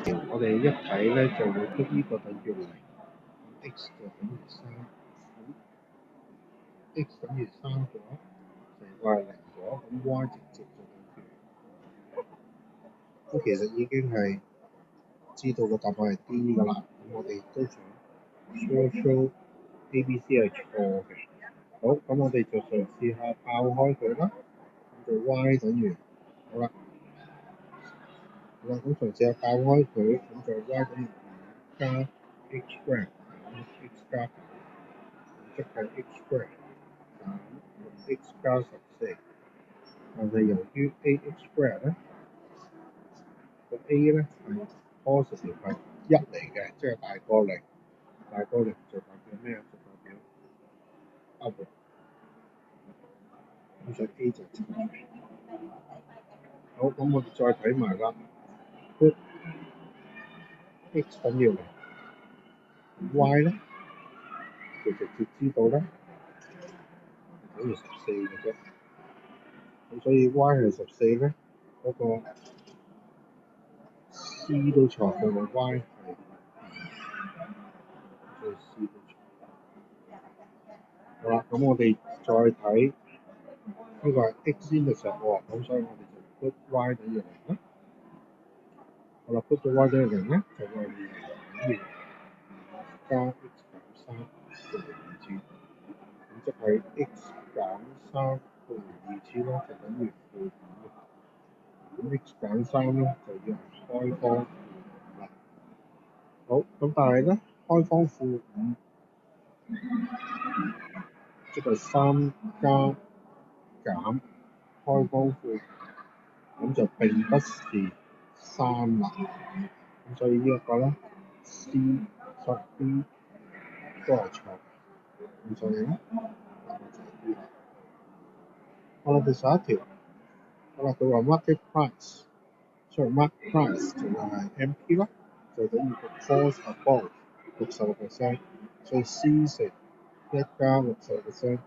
我哋一睇咧就會得呢個等於零，x 就等於3，咁 x 等於3咗，成個係零咗，咁 y 直接就等於，咁其實已經係知道個答案係 D 㗎啦。咁我哋都想 show A、B、C 係錯嘅。好，咁我哋就嘗試下爆開佢啦。咁就 y 等於，好啦，咁嘗試下爆開佢，咁就 y 等於5加 x square 減 x 加9，即係 x square 減6x 加14。但係由於 ax square 咧，個 a 咧係 positive 係1嚟嘅，即係大過0，大過0就代表咩啊？就代表 double，咁所以 a 就正確。好，咁我哋再睇埋啦。put x 等於0 ，y 咧就直接知道咧等於14嘅啫。咁所以 y 係14咧，嗰個 c 都錯，佢個 y 係所以 c 都錯。好啦，咁我哋再睇呢個係 x intercept 喎，咁所以我哋就 put y 等於0啦。好啦，put 咗 y 等於0咧，就會係0等於加 x 減3除以2次，咁即係 x 減3除以2次咧，就等於負5。咁 x 減3咧就要係開方負5啦。好，咁但係咧開方負5，即係3加減開方負5，咁就並不是3啦。咁所以呢一個咧 B 都係錯。咁所以咧答案就係 D 啦。好啦，第11條，好啦，佢話 market price，所以 market price 就會係 MP 啦，就等於個 cost above 60%，所以 C 乘1加60%，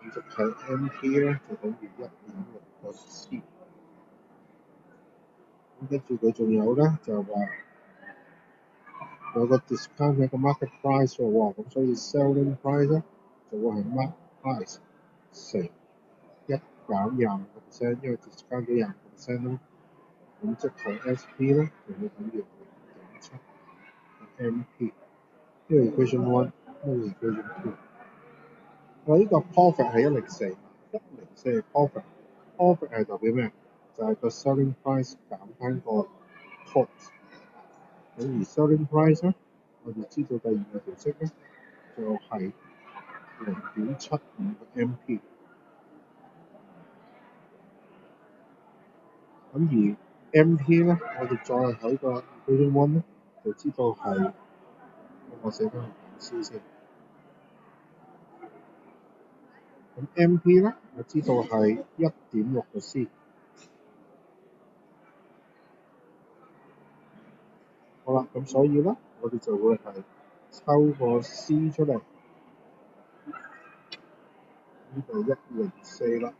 咁即係 MP 咧就等於1.6個 C。咁跟住佢仲有咧就話有個 discount 喺個 market price 喎，咁所以 selling price 咧就會係 market price 乘1減25%，因為 discount 咗25%啦。咁即係 SP 咧就會等於0.7 MP。呢個 equation 1，呢個 equation 2。我呢個 profit 係104 profit 係代表咩？就係個 selling price 減翻個 cost。咁而 selling price 咧，我哋知道第二個條式咧就係0.75 MP。咁而 MP 咧，我哋再喺個 equation 1咧就知道係，我寫翻個解釋先。咁 MP 咧，我知道係1.6個 C。好啦，咁所以咧，我哋就會係抽個 C 出嚟，呢度104啦。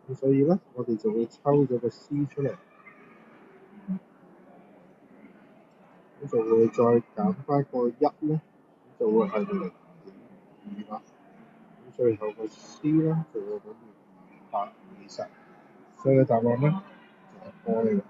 咁所以咧，我哋就會抽咗個 C 出嚟，咁就會再減翻個1咧，咁就會係0.2啦。咁最後個 C 咧就會等於220，所以個答案咧就係 I 啦。